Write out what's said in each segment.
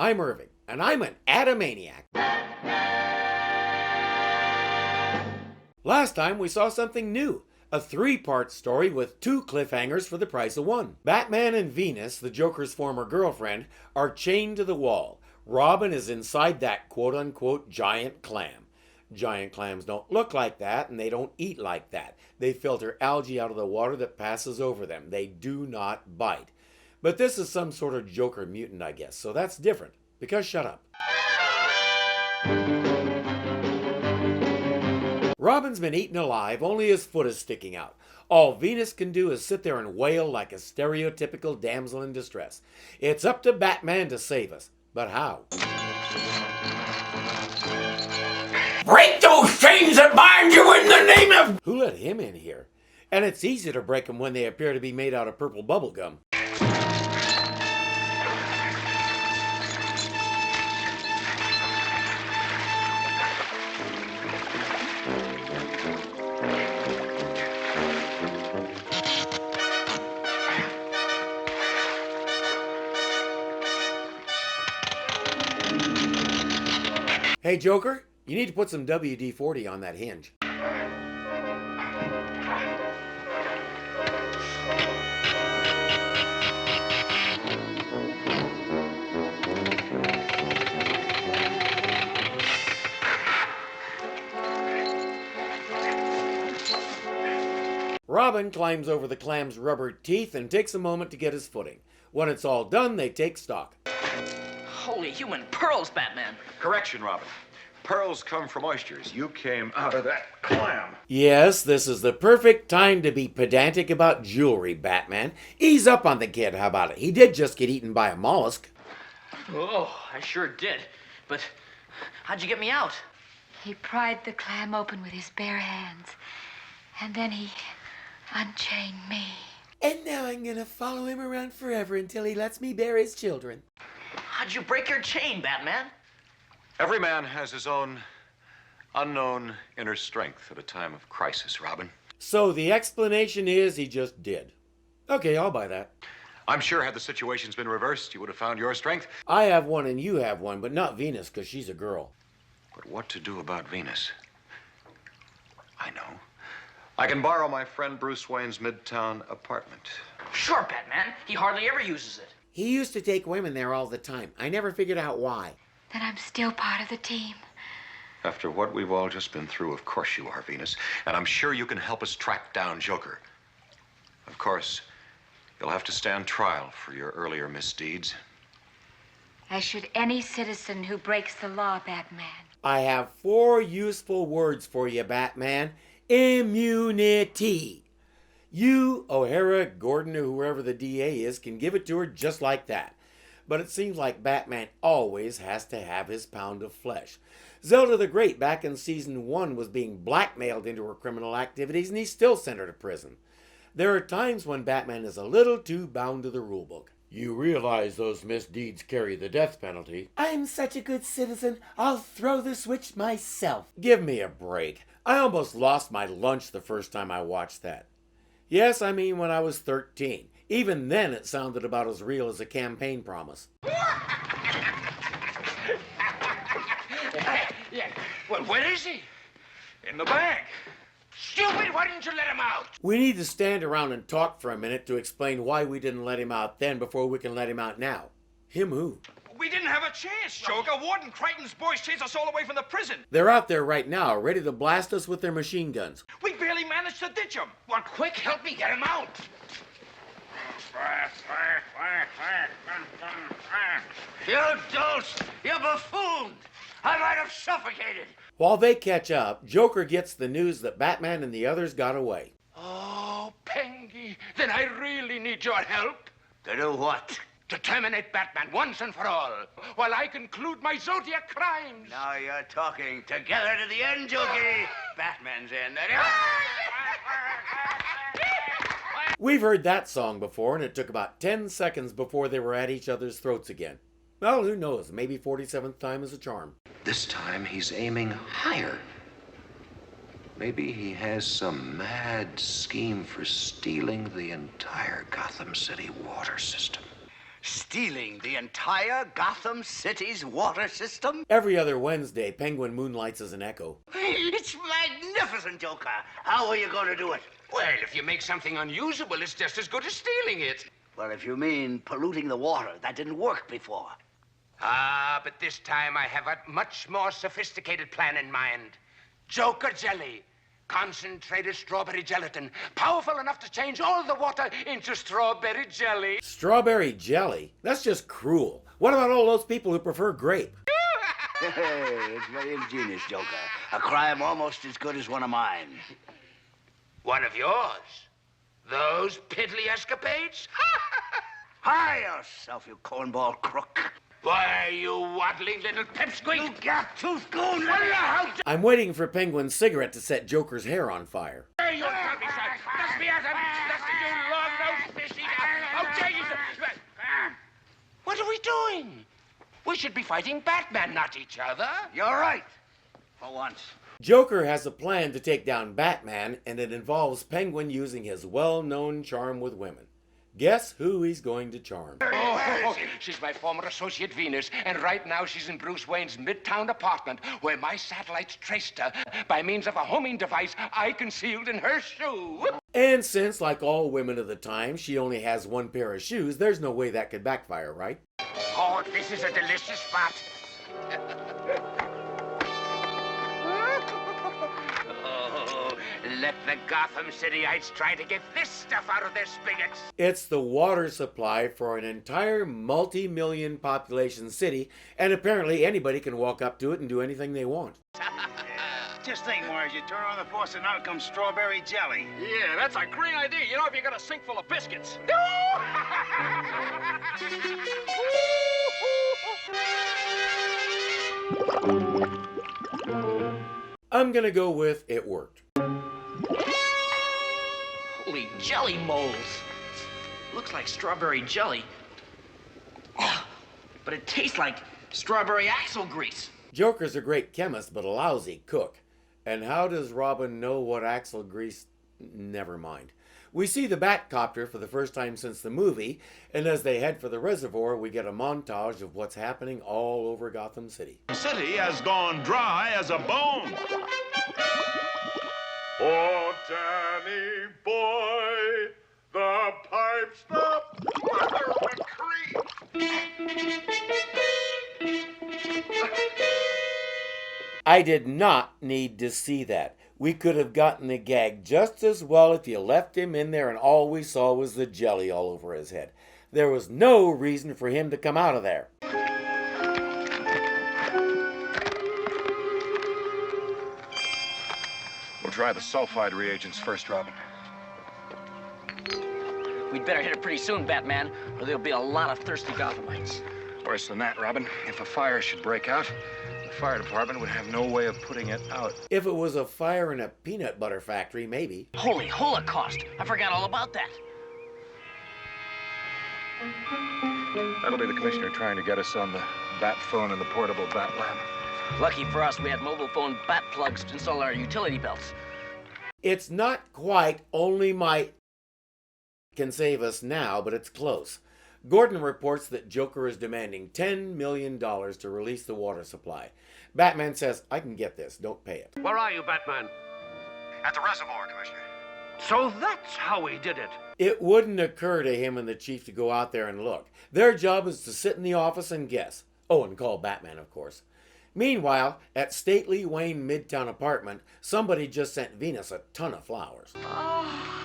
I'm Irving, and I'm an Adamaniac. Last time we saw something new. A 3-part story with 2 cliffhangers for the price of 1. Batman and Venus, the Joker's former girlfriend, are chained to the wall. Robin is inside that quote-unquote giant clam. Giant clams don't look like that, and they don't eat like that. They filter algae out of the water that passes over them. They do not bite. But this is some sort of Joker mutant, I guess, so that's different. Because shut up. Robin's been eaten alive, only his foot is sticking out. All Venus can do is sit there and wail like a stereotypical damsel in distress. It's up to Batman to save us. But how? Break those chains that bind you in the name of... Who let him in here? And it's easy to break them when they appear to be made out of purple bubble gum. Hey Joker, you need to put some WD-40 on that hinge. Robin climbs over the clam's rubber teeth and takes a moment to get his footing. When it's all done, they take stock. Holy human pearls, Batman. Correction, Robin. Pearls come from oysters. You came out of that clam. Yes, this is the perfect time to be pedantic about jewelry, Batman. Ease up on the kid, how about it? He did just get eaten by a mollusk. Oh, I sure did. But how'd you get me out? He pried the clam open with his bare hands, and then he unchained me. And now I'm gonna follow him around forever until he lets me bear his children. How'd you break your chain, Batman? Every man has his own unknown inner strength at a time of crisis, Robin. So the explanation is he just did. Okay, I'll buy that. I'm sure had the situations been reversed, you would have found your strength. I have one and you have one, but not Venus, because she's a girl. But what to do about Venus? I know. I can borrow my friend Bruce Wayne's Midtown apartment. Sure, Batman. He hardly ever uses it. He used to take women there all the time. I never figured out why. Then I'm still part of the team. After what we've all just been through, of course you are, Venus. And I'm sure you can help us track down Joker. Of course, you'll have to stand trial for your earlier misdeeds. As should any citizen who breaks the law, Batman. I have 4 useful words for you, Batman. Immunity. You, O'Hara, Gordon, or whoever the DA is, can give it to her just like that. But it seems like Batman always has to have his pound of flesh. Zelda the Great back in season 1 was being blackmailed into her criminal activities and he still sent her to prison. There are times when Batman is a little too bound to the rulebook. You realize those misdeeds carry the death penalty. I'm such a good citizen, I'll throw the switch myself. Give me a break. I almost lost my lunch the first time I watched that. Yes, I mean when I was 13. Even then, it sounded about as real as a campaign promise. Yeah. Well, where is he? In the bank. Stupid, why didn't you let him out? We need to stand around and talk for a minute to explain why we didn't let him out then before we can let him out now. Him who? We didn't have a chance, Joker. Warden Crichton's boys chased us all the way from the prison. They're out there right now, ready to blast us with their machine guns. We barely managed to ditch him. Well, quick, help me get him out. You dolts! You buffoon! I might have suffocated. While they catch up, Joker gets the news that Batman and the others got away. Oh, Pengy, then I really need your help. To do what? To terminate Batman once and for all, while I conclude my Zodiac crimes. Now you're talking. Together to the end, Jokey. Batman's in. We've heard that song before, and it took about 10 seconds before they were at each other's throats again. Well, who knows? Maybe 47th time is a charm. This time he's aiming higher. Maybe he has some mad scheme for stealing the entire Gotham City water system. Stealing the entire Gotham City's water system? Every other Wednesday, Penguin moonlights as an echo. It's magnificent, Joker. How are you going to do it? Well, if you make something unusable, it's just as good as stealing it. Well, if you mean polluting the water, that didn't work before. Ah, but this time I have a much more sophisticated plan in mind. Joker jelly. Concentrated strawberry gelatin. Powerful enough to change all the water into strawberry jelly. Strawberry jelly? That's just cruel. What about all those people who prefer grape? It's very ingenious, Joker. A crime almost as good as one of mine. One of yours? Those piddly escapades? Hire yourself, you cornball crook. Why, you waddling little pipsqueak! You gap-toothed goon! I'm waiting for Penguin's cigarette to set Joker's hair on fire. Hey, you tell me, son! Let's be at him! Let's you long-nosed fish eater! How dare you, sir! What are we doing? We should be fighting Batman, not each other. You're right. For once. Joker has a plan to take down Batman, and it involves Penguin using his well-known charm with women. Guess who he's going to charm? Oh, she's my former associate Venus, and right now she's in Bruce Wayne's midtown apartment, where my satellites traced her by means of a homing device I concealed in her shoe. And since, like all women of the time, she only has one pair of shoes, there's no way that could backfire, right? Oh, this is a delicious spot. Let the Gotham Cityites try to get this stuff out of their spigots. It's the water supply for an entire multi-million population city, and apparently anybody can walk up to it and do anything they want. Just think, Marge, you turn on the faucet and out comes strawberry jelly. Yeah, that's a great idea. You know, if you got a sink full of biscuits. I'm gonna go with it worked. Holy jelly moles. Looks like strawberry jelly. But it tastes like strawberry axle grease. Joker's a great chemist, but a lousy cook. And how does Robin know what axle grease? Never mind. We see the Batcopter for the first time since the movie, and as they head for the reservoir, we get a montage of what's happening all over Gotham City. The city has gone dry as a bone. Oh, Danny boy, the pipe stopped. Mother of a creep. I did not need to see that. We could have gotten the gag just as well if you left him in there and all we saw was the jelly all over his head. There was no reason for him to come out of there. We'll try the sulfide reagents first, Robin. We'd better hit it pretty soon, Batman, or there'll be a lot of thirsty Gothamites. Worse than that, Robin. If a fire should break out, the fire department would have no way of putting it out. If it was a fire in a peanut butter factory, maybe. Holy Holocaust! I forgot all about that. That'll be the commissioner trying to get us on the bat phone and the portable bat lamp. Lucky for us, we had mobile phone bat plugs to install our utility belts. It's not quite only my can save us now, but it's close. Gordon reports that Joker is demanding $10 million to release the water supply. Batman says, I can get this, don't pay it. Where are you, Batman? At the reservoir, Commissioner. So that's how he did it. It wouldn't occur to him and the chief to go out there and look. Their job is to sit in the office and guess. Oh, and call Batman, of course. Meanwhile, at stately Wayne Midtown apartment, somebody just sent Venus a ton of flowers. Oh,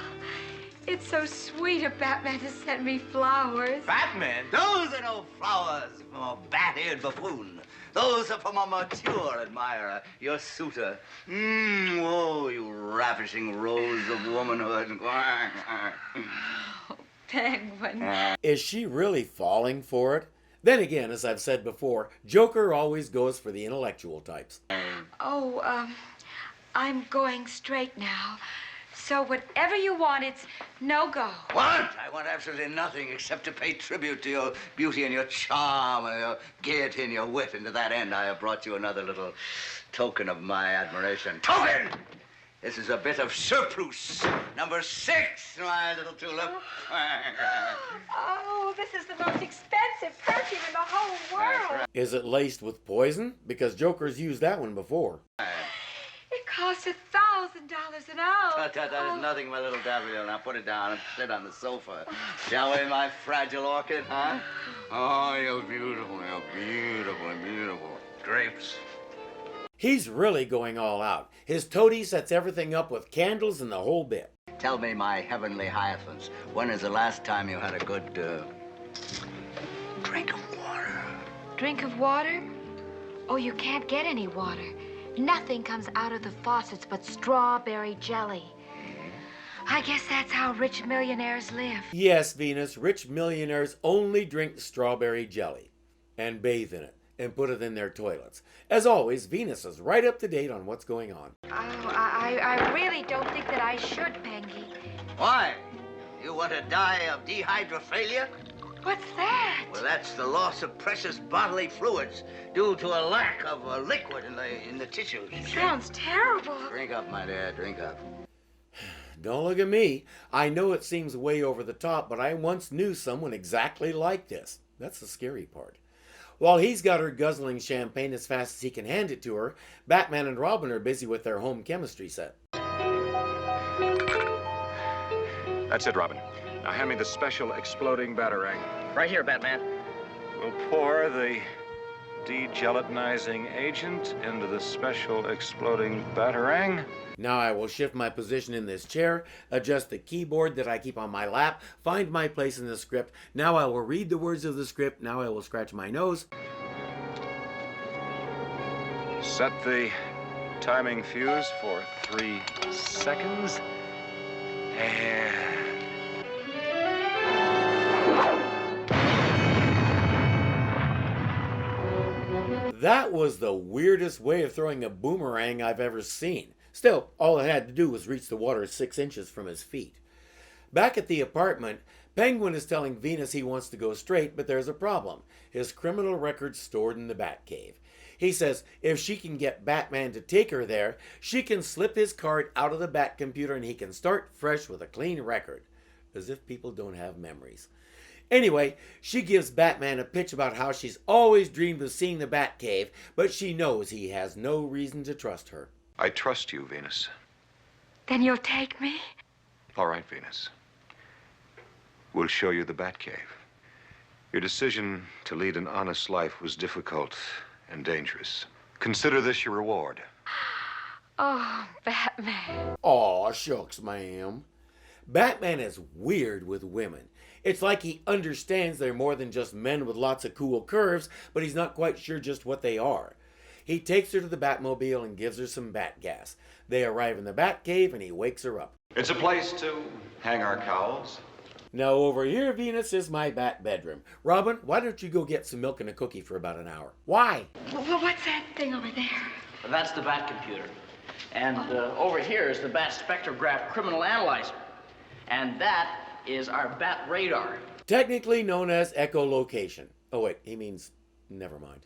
it's so sweet of Batman to send me flowers. Batman? Those are no flowers from a bat-eared buffoon. Those are from a mature admirer, your suitor. Oh, you ravishing rose of womanhood. Oh, Penguin. Is she really falling for it? Then again, as I've said before, Joker always goes for the intellectual types. Oh, I'm going straight now. So whatever you want, it's no go. What? I want absolutely nothing except to pay tribute to your beauty and your charm and your gaiety and your wit. And to that end, I have brought you another little token of my admiration. Token! This is a bit of surplus. Number 6, my little tulip. Oh, this is the most expensive perfume in the whole world. Right. Is it laced with poison? Because Joker's used that one before. It costs $1,000 an ounce. That is nothing, my little daffodil. Now put it down and sit on the sofa. Shall we, my fragile orchid, huh? Oh, you're beautiful, beautiful. Grapes. He's really going all out. His toady sets everything up with candles and the whole bit. Tell me, my heavenly hyacinths, when is the last time you had a good drink of water? Drink of water? Oh, you can't get any water. Nothing comes out of the faucets but strawberry jelly. I guess that's how rich millionaires live. Yes, Venus, rich millionaires only drink strawberry jelly and bathe in it and put it in their toilets. As always, Venus is right up to date on what's going on. Oh, I really don't think that I should, Pengy. Why? You want to die of dehydrophilia? What's that? Well, that's the loss of precious bodily fluids due to a lack of a liquid in the tissues. Sounds terrible. Drink up, my dear, drink up. Don't look at me. I know it seems way over the top, but I once knew someone exactly like this. That's the scary part. While he's got her guzzling champagne as fast as he can hand it to her, Batman and Robin are busy with their home chemistry set. That's it, Robin. Now hand me the special exploding batarang. Right here, Batman. We'll pour the degelatinizing agent into the special exploding batarang. Now I will shift my position in this chair, adjust the keyboard that I keep on my lap, find my place in the script. Now I will read the words of the script. Now I will scratch my nose. Set the timing fuse for 3 seconds. And... That was the weirdest way of throwing a boomerang I've ever seen. Still, all it had to do was reach the water 6 inches from his feet. Back at the apartment, Penguin is telling Venus he wants to go straight, but there's a problem. His criminal record's stored in the Batcave. He says if she can get Batman to take her there, she can slip his card out of the Bat computer and he can start fresh with a clean record. As if people don't have memories. Anyway, she gives Batman a pitch about how she's always dreamed of seeing the Batcave, but she knows he has no reason to trust her. I trust you, Venus. Then you'll take me? All right, Venus. We'll show you the Batcave. Your decision to lead an honest life was difficult and dangerous. Consider this your reward. Oh, Batman. Aw, shucks, ma'am. Batman is weird with women. It's like he understands they're more than just men with lots of cool curves, but he's not quite sure just what they are. He takes her to the Batmobile and gives her some bat gas. They arrive in the Batcave and he wakes her up. It's a place to hang our cowls. Now over here, Venus, is my Bat bedroom. Robin, why don't you go get some milk and a cookie for about an hour? Why? Well, what's that thing over there? That's the Bat computer. And over here is the Bat spectrograph criminal analyzer. And that is our Bat radar. Technically known as echolocation. Oh wait, he means never mind.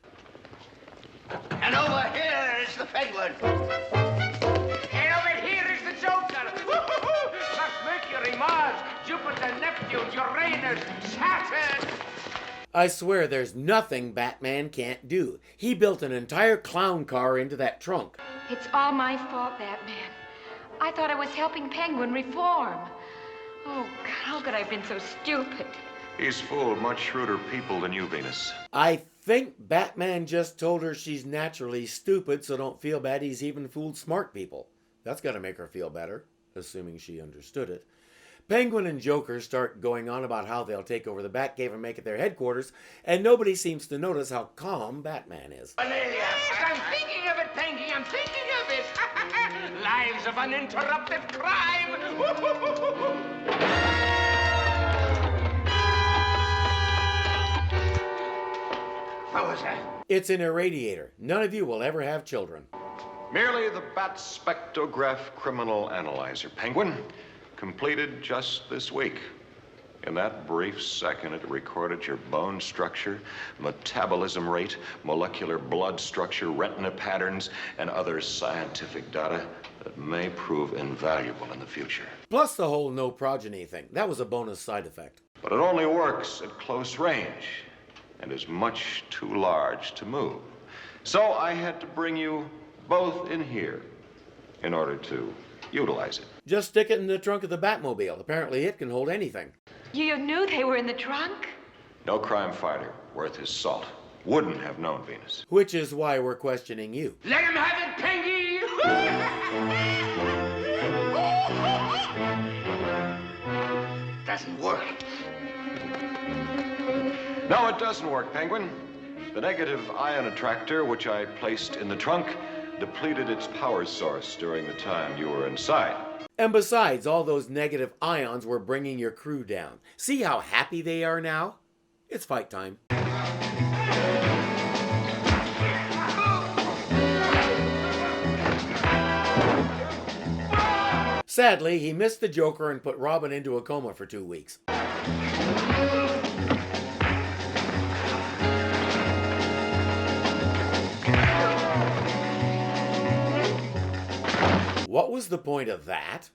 And over here is the Penguin. And over here is the Joker. Plus Mercury, Mars, Jupiter, Neptune, Uranus, Saturn. I swear there's nothing Batman can't do. He built an entire clown car into that trunk. It's all my fault, Batman. I thought I was helping Penguin reform. Oh, God, how could I have been so stupid? He's fooled much shrewder people than you, Venus. I think Batman just told her she's naturally stupid, so don't feel bad he's even fooled smart people. That's got to make her feel better, assuming she understood it. Penguin and Joker start going on about how they'll take over the Batcave and make it their headquarters, and nobody seems to notice how calm Batman is. Yes, I'm thinking of it, Pengy. I'm thinking of it. Lives of uninterrupted crime. What was that? It's an irradiator. None of you will ever have children. Merely the Bat spectrograph criminal analyzer, Penguin. Completed just this week. In that brief second, it recorded your bone structure, metabolism rate, molecular blood structure, retina patterns, and other scientific data that may prove invaluable in the future. Plus the whole no progeny thing. That was a bonus side effect. But it only works at close range and is much too large to move. So I had to bring you both in here in order to utilize it. Just stick it in the trunk of the Batmobile. Apparently it can hold anything. You knew they were in the trunk? No crime fighter worth his salt wouldn't have known Venus. Which is why we're questioning you. Let him have it, Pengy! Doesn't work. No, it doesn't work, Penguin. The negative ion attractor, which I placed in the trunk, depleted its power source during the time you were inside. And besides, all those negative ions were bringing your crew down. See how happy they are now? It's fight time. Sadly, he missed the Joker and put Robin into a coma for 2 weeks. What was the point of that?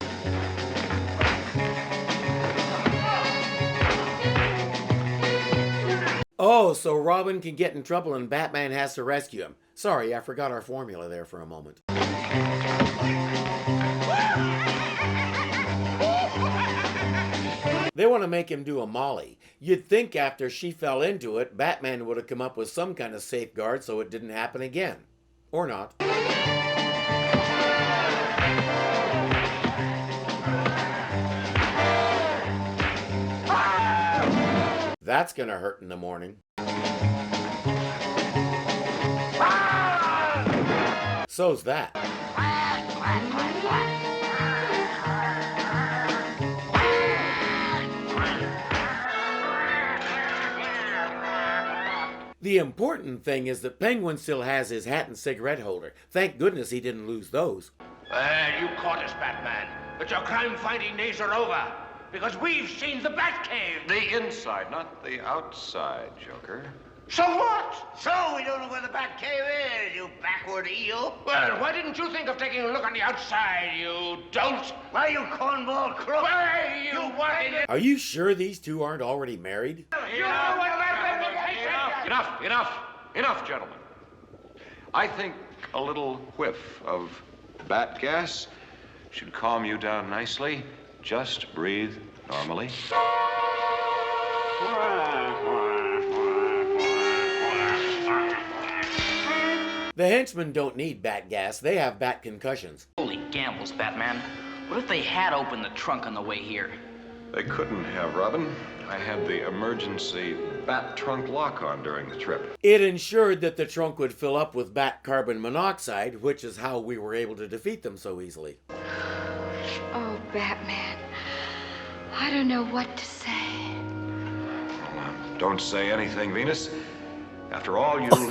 Oh, so Robin can get in trouble and Batman has to rescue him. Sorry, I forgot our formula there for a moment. They want to make him do a molly. You'd think after she fell into it, Batman would have come up with some kind of safeguard so it didn't happen again. Or not. That's gonna hurt in the morning. So's that. The important thing is that Penguin still has his hat and cigarette holder. Thank goodness he didn't lose those. Well, you caught us, Batman. But your crime-fighting days are over. Because we've seen the Batcave. The inside, not the outside, Joker. So what? So we don't know where the Batcave is, you backward eel. Well, why didn't you think of taking a look on the outside, you dolt? Why, you cornball crook? Why, you wanted... Are you sure these two aren't already married? Enough, gentlemen. I think a little whiff of bat gas should calm you down nicely. Just breathe normally. The henchmen don't need bat gas, they have bat concussions. Holy gambles, Batman. What if they had opened the trunk on the way here? They couldn't have, Robin. I had the emergency bat trunk lock on during the trip. It ensured that the trunk would fill up with bat carbon monoxide, which is how we were able to defeat them so easily. Oh, Batman. I don't know what to say. Don't say anything, Venus. After all, you did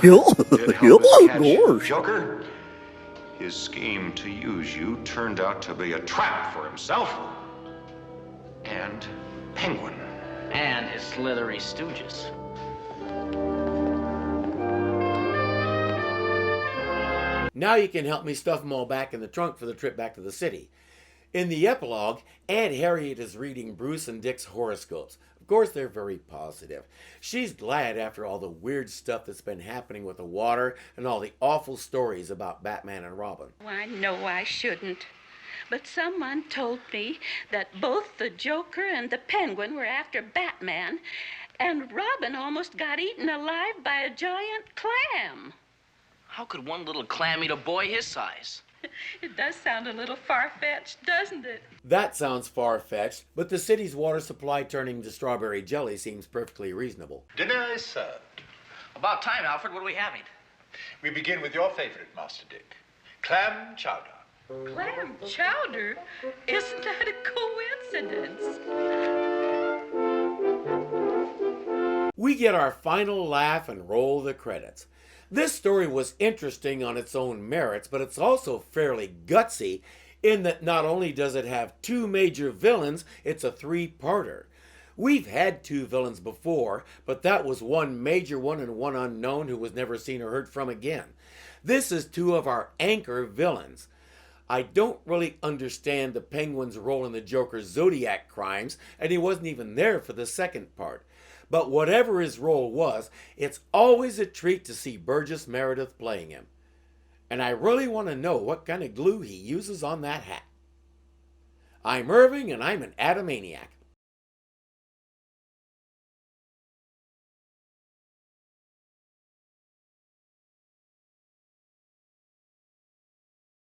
help us catch Joker. His scheme to use you turned out to be a trap for himself and Penguin. And his slithery stooges. Now you can help me stuff them all back in the trunk for the trip back to the city. In the epilogue, Aunt Harriet is reading Bruce and Dick's horoscopes. Of course, they're very positive. She's glad after all the weird stuff that's been happening with the water and all the awful stories about Batman and Robin. Well, I know I shouldn't. But someone told me that both the Joker and the Penguin were after Batman, and Robin almost got eaten alive by a giant clam. How could one little clam eat a boy his size? It does sound a little far-fetched, doesn't it? That sounds far-fetched, but the city's water supply turning to strawberry jelly seems perfectly reasonable. Dinner is served. About time, Alfred. What are we having? We begin with your favorite, Master Dick. Clam chowder. Clam chowder? Isn't that a coincidence? We get our final laugh and roll the credits. This story was interesting on its own merits, but it's also fairly gutsy in that not only does it have two major villains, it's a three-parter. We've had two villains before, but that was one major one and one unknown who was never seen or heard from again. This is two of our anchor villains. I don't really understand the Penguin's role in the Joker's Zodiac crimes, and he wasn't even there for the second part. But whatever his role was, it's always a treat to see Burgess Meredith playing him. And I really want to know what kind of glue he uses on that hat. I'm Irving, and I'm an Adamaniac.